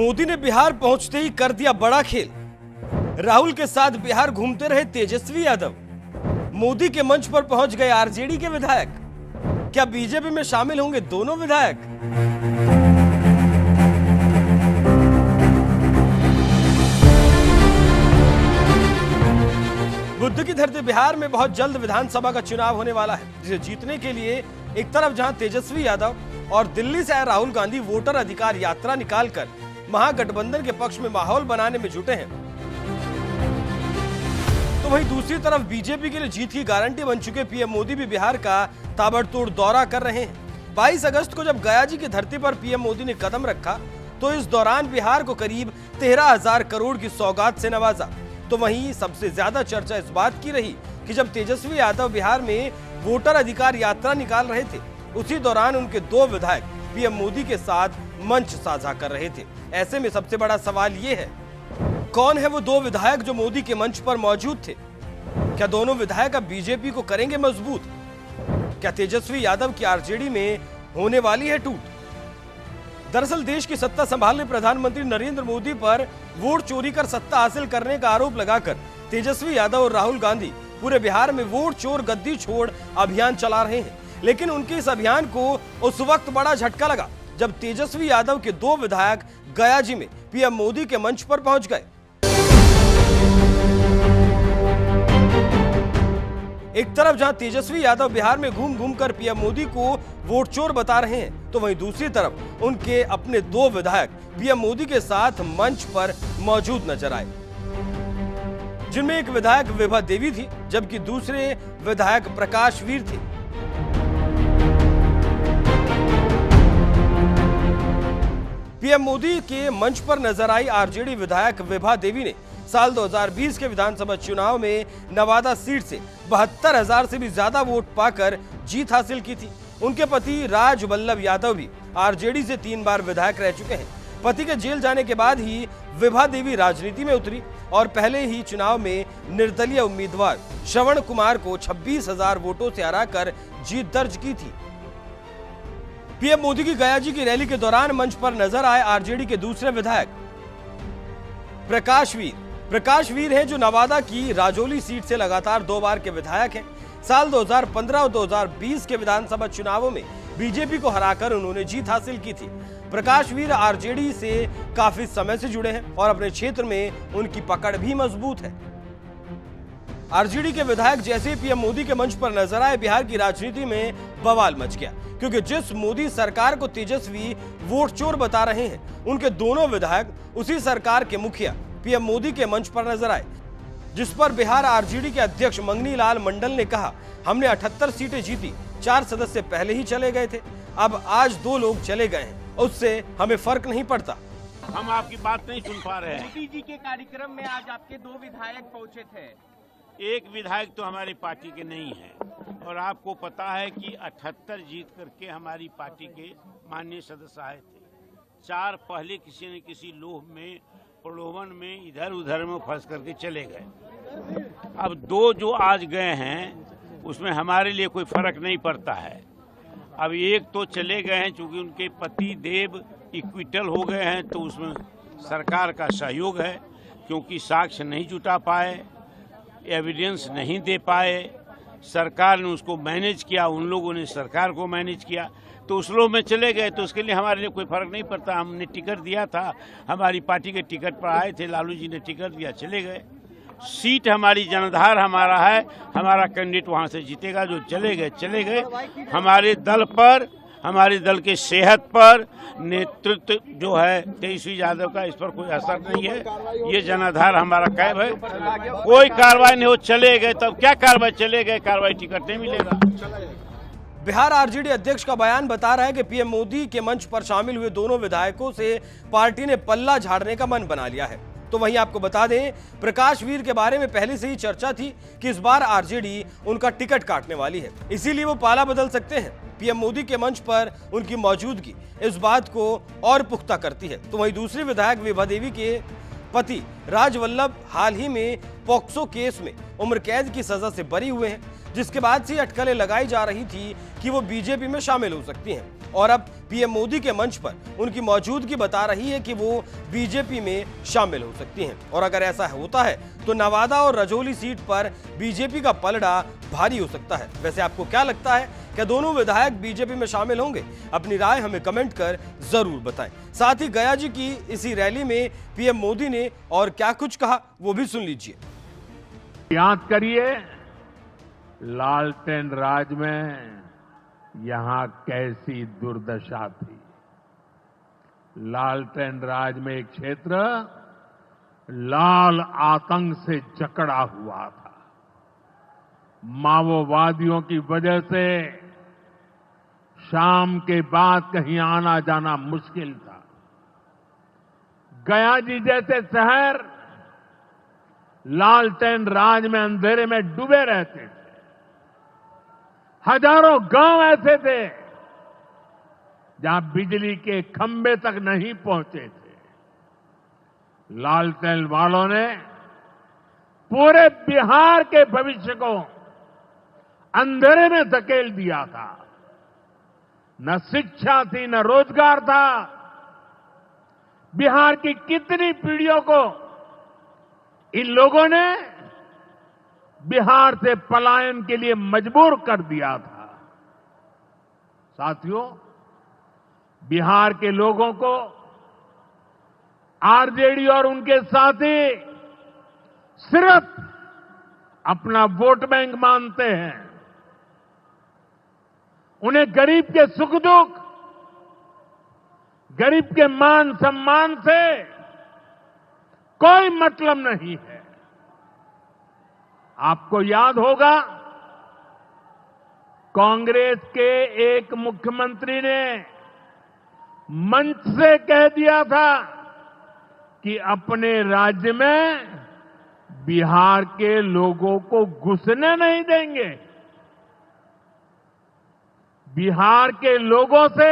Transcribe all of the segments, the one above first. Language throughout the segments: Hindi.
मोदी ने बिहार पहुंचते ही कर दिया बड़ा खेल। राहुल के साथ बिहार घूमते रहे तेजस्वी यादव। मोदी के मंच पर पहुंच गए आरजेडी के विधायक। क्या बीजेपी में शामिल होंगे दोनों विधायक? बुद्ध की धरती बिहार में बहुत जल्द विधानसभा का चुनाव होने वाला है, जिसे जीतने के लिए एक तरफ जहां तेजस्वी यादव और दिल्ली से आए राहुल गांधी वोटर अधिकार यात्रा निकालकर महागठबंधन के पक्ष में माहौल बनाने में जुटे हैं, तो वहीं दूसरी तरफ बीजेपी के लिए जीत की गारंटी बन चुके पीएम मोदी भी बिहार का ताबड़तोड़ दौरा कर रहे हैं। 22 अगस्त को जब गया जी की धरती पर पीएम मोदी ने कदम रखा तो इस दौरान बिहार को करीब 13,000 करोड़ की सौगात से नवाजा। तो वहीं सबसे ज्यादा चर्चा इस बात की रही कि जब तेजस्वी यादव बिहार में वोटर अधिकार यात्रा निकाल रहे थे, उसी दौरान उनके दो विधायक पीएम मोदी के साथ मंच साझा कर रहे थे। ऐसे में सबसे बड़ा सवाल ये है, कौन है वो दो विधायक जो मोदी के मंच पर मौजूद थे? क्या दोनों विधायक अब बीजेपी को करेंगे मजबूत? क्या तेजस्वी यादव की आरजेडी में होने वाली है टूट? दरअसल देश की सत्ता संभालने प्रधानमंत्री नरेंद्र मोदी पर वोट चोरी कर सत्ता हासिल करने का आरोप लगाकर तेजस्वी यादव और राहुल गांधी पूरे बिहार में वोट चोर गद्दी छोड़ अभियान चला रहे हैं। लेकिन उनके इस अभियान को उस वक्त बड़ा झटका लगा जब तेजस्वी यादव के दो विधायक गया जी में पीएम मोदी के मंच पर पहुंच गए। एक तरफ जहां तेजस्वी यादव बिहार में घूम घूम कर पीएम मोदी को वोट चोर बता रहे हैं, तो वहीं दूसरी तरफ उनके अपने दो विधायक पीएम मोदी के साथ मंच पर मौजूद नजर आए, जिनमें एक विधायक विभा देवी थी जबकि दूसरे विधायक प्रकाश वीर थे। पीएम मोदी के मंच पर नजर आई आरजेडी विधायक विभा देवी ने साल 2020 के विधानसभा चुनाव में नवादा सीट से 72,000 से भी ज्यादा वोट पाकर जीत हासिल की थी। उनके पति राज वल्लभ यादव भी आरजेडी से 3 बार विधायक रह चुके हैं। पति के जेल जाने के बाद ही विभा देवी राजनीति में उतरी और पहले ही चुनाव में निर्दलीय उम्मीदवार श्रवण कुमार को 26,000 वोटों से हराकर जीत दर्ज की थी। पीएम मोदी की गया जी की रैली के दौरान मंच पर नजर आए आरजेडी के दूसरे विधायक प्रकाश वीर हैं, जो नवादा की राजौली सीट से लगातार 2 बार के विधायक हैं। साल 2015 और 2020 के विधानसभा चुनावों में बीजेपी को हराकर उन्होंने जीत हासिल की थी। प्रकाश वीर आरजेडी से काफी समय से जुड़े हैं और अपने क्षेत्र में उनकी पकड़ भी मजबूत है। आरजेडी के विधायक जैसे पीएम मोदी के मंच पर नजर आए, बिहार की राजनीति में बवाल मच गया, क्योंकि जिस मोदी सरकार को तेजस्वी वोट चोर बता रहे हैं, उनके दोनों विधायक उसी सरकार के मुखिया पीएम मोदी के मंच पर नजर आए, जिस पर बिहार आरजेडी के अध्यक्ष मंगनी लाल मंडल ने कहा, हमने 78 सीटें जीती, 4 सदस्य पहले ही चले गए थे, अब आज 2 लोग चले गए हैं, उससे हमें फर्क नहीं पड़ता। हम आपकी बात नहीं सुन पा रहे हैं। मोदी जी के कार्यक्रम में आज आपके 2 विधायक पहुंचे थे। एक विधायक तो हमारी पार्टी के नहीं है, और आपको पता है कि 78 जीत करके हमारी पार्टी के माननीय सदस्य आए थे। 4 पहले किसी न किसी लोभ में, प्रलोभन में, इधर उधर में फंस करके चले गए। अब 2 जो आज गए हैं उसमें हमारे लिए कोई फर्क नहीं पड़ता है। अब एक तो चले गए हैं चूंकि उनके पति देव इक्विटल हो गए हैं, तो उसमें सरकार का सहयोग है, क्योंकि साक्ष्य नहीं जुटा पाए, एविडेंस नहीं दे पाए, सरकार ने उसको मैनेज किया, उन लोगों ने सरकार को मैनेज किया, तो उस लोग में चले गए। तो उसके लिए हमारे लिए कोई फर्क नहीं पड़ता। हमने टिकट दिया था, हमारी पार्टी के टिकट पर आए थे, लालू जी ने टिकट दिया, चले गए। सीट हमारी जनाधार हमारा है, हमारा कैंडिडेट वहां से जीतेगा। जो चले गए। हमारे दल पर, हमारे दल के सेहत पर, नेतृत्व जो है तेजस्वी यादव का, इस पर कोई असर नहीं है। ये जनाधार हमारा कैब है, कोई कार्रवाई नहीं हो, चले गए। तब क्या कार्रवाई? चले गए, कार्रवाई टिकट नहीं मिलेगा। बिहार आरजेडी अध्यक्ष का बयान बता रहा है कि पीएम मोदी के मंच पर शामिल हुए दोनों विधायकों से पार्टी ने पल्ला झाड़ने का मन बना लिया है। तो वहीं आपको बता दें, प्रकाश वीर के बारे में पहले से ही चर्चा थी कि इस बार आरजेडी उनका टिकट काटने वाली है, इसीलिए वो पाला बदल सकते हैं। पीएम मोदी के मंच पर उनकी मौजूदगी इस बात को और पुख्ता करती है। तो वहीं दूसरे विधायक विभा देवी के पति राज वल्लभ हाल ही में पॉक्सो केस में उम्र कैद की सजा से बरी हुए हैं, जिसके बाद से अटकलें लगाई जा रही थी कि वो बीजेपी में शामिल हो सकती हैं। और अब पीएम मोदी के मंच पर उनकी मौजूदगी बता रही है कि वो बीजेपी में शामिल हो सकती हैं। और अगर ऐसा होता है तो नवादा और रजौली सीट पर बीजेपी का पलड़ा भारी हो सकता है। वैसे आपको क्या लगता है, क्या दोनों विधायक बीजेपी में शामिल होंगे? अपनी राय हमें कमेंट कर जरूर बताएं। साथ ही गया जी की इसी रैली में पीएम मोदी ने और क्या कुछ कहा वो भी सुन लीजिए। याद करिए, लालटेन राज में यहां कैसी दुर्दशा थी। लालटेन राज में एक क्षेत्र लाल आतंक से जकड़ा हुआ था। माओवादियों की वजह से शाम के बाद कहीं आना जाना मुश्किल था। गया जी जैसे शहर लालटेन राज में अंधेरे में डूबे रहते थे। हजारों गांव ऐसे थे जहां बिजली के खंभे तक नहीं पहुंचे थे। लालटेन वालों ने पूरे बिहार के भविष्य को अंधेरे में धकेल दिया था। न शिक्षा थी, न रोजगार था। बिहार की कितनी पीढ़ियों को इन लोगों ने बिहार से पलायन के लिए मजबूर कर दिया था। साथियों, बिहार के लोगों को आरजेडी और उनके साथी सिर्फ अपना वोट बैंक मानते हैं। उन्हें गरीब के सुख दुख, गरीब के मान सम्मान से कोई मतलब नहीं है। आपको याद होगा, कांग्रेस के एक मुख्यमंत्री ने मंच से कह दिया था कि अपने राज्य में बिहार के लोगों को घुसने नहीं देंगे। बिहार के लोगों से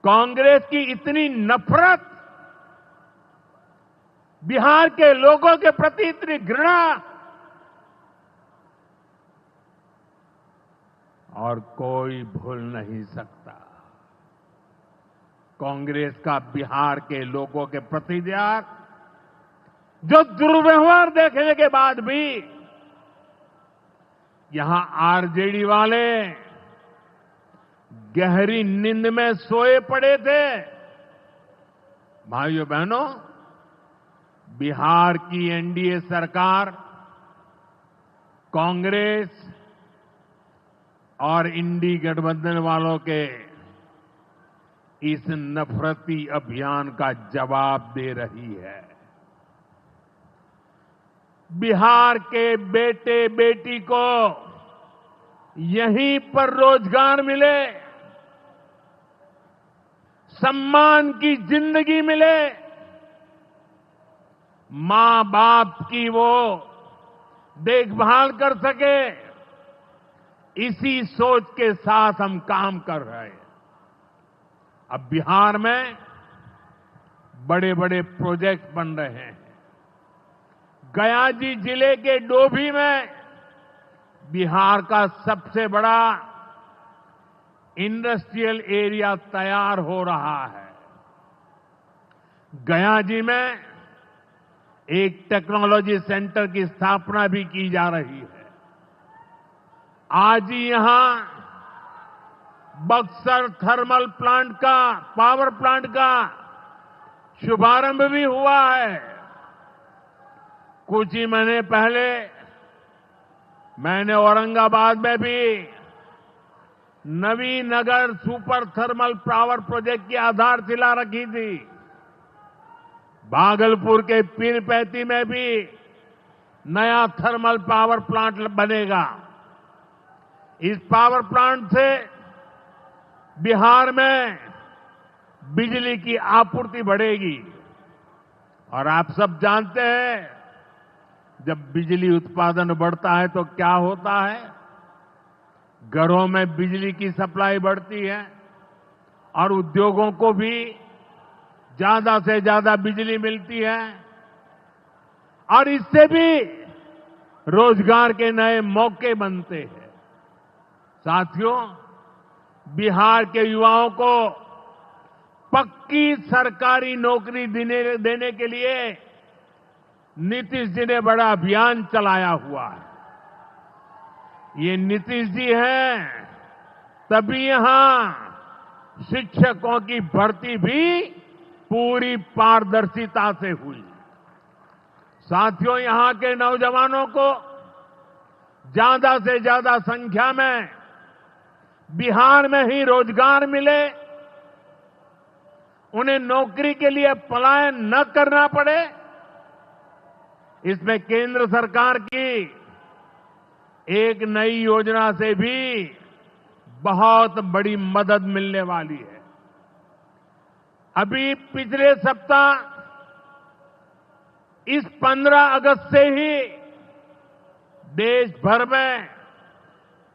कांग्रेस की इतनी नफरत, बिहार के लोगों के प्रति इतनी घृणा, और कोई भूल नहीं सकता। कांग्रेस का बिहार के लोगों के प्रति त्याग, जो दुर्व्यवहार देखने के बाद भी यहां आरजेडी वाले गहरी नींद में सोए पड़े थे। भाइयों बहनों, बिहार की एनडीए सरकार कांग्रेस और इंडी गठबंधन वालों के इस नफरती अभियान का जवाब दे रही है। बिहार के बेटे बेटी को यहीं पर रोजगार मिले, सम्मान की जिंदगी मिले, मां बाप की वो देखभाल कर सके, इसी सोच के साथ हम काम कर रहे हैं। अब बिहार में बड़े बड़े प्रोजेक्ट बन रहे हैं। गया जी जिले के डोभी में बिहार का सबसे बड़ा इंडस्ट्रियल एरिया तैयार हो रहा है। गया जी में एक टेक्नोलॉजी सेंटर की स्थापना भी की जा रही है। आज ही यहां बक्सर थर्मल प्लांट का, पावर प्लांट का शुभारंभ भी हुआ है। कुछ ही महीने पहले मैंने औरंगाबाद में भी Navinagar super thermal power project की आधारशिला रखी थी। भागलपुर के पीरपैंती में भी नया थर्मल पावर प्लांट बनेगा। इस पावर प्लांट से बिहार में बिजली की आपूर्ति बढ़ेगी। और आप सब जानते हैं, जब बिजली उत्पादन बढ़ता है तो क्या होता है? घरों में बिजली की सप्लाई बढ़ती है और उद्योगों को भी ज्यादा से ज्यादा बिजली मिलती है और इससे भी रोजगार के नए मौके बनते हैं। साथियों, बिहार के युवाओं को पक्की सरकारी नौकरी देने के लिए नीतीश जी ने बड़ा अभियान चलाया हुआ है। ये नीतीश जी हैं, तभी यहां शिक्षकों की भर्ती भी पूरी पारदर्शिता से हुई। साथियों, यहां के नौजवानों को ज्यादा से ज्यादा संख्या में बिहार में ही रोजगार मिले, उन्हें नौकरी के लिए पलायन न करना पड़े, इसमें केंद्र सरकार की एक नई योजना से भी बहुत बड़ी मदद मिलने वाली है। अभी पिछले सप्ताह इस 15 अगस्त से ही देश भर में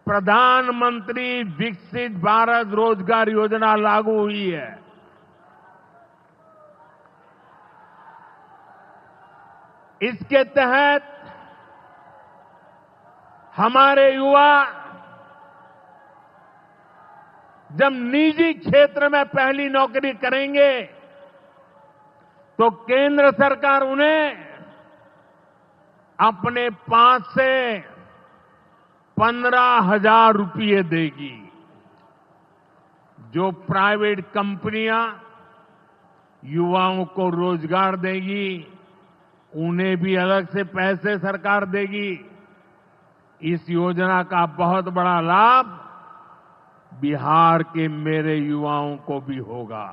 प्रधानमंत्री विकसित भारत रोजगार योजना लागू हुई है। इसके तहत हमारे युवा जब निजी क्षेत्र में पहली नौकरी करेंगे तो केंद्र सरकार उन्हें अपने पास से 15,000 रुपये देगी। जो प्राइवेट कंपनियां युवाओं को रोजगार देगी, उन्हें भी अलग से पैसे सरकार देगी। इस योजना का बहुत बड़ा लाभ बिहार के मेरे युवाओं को भी होगा।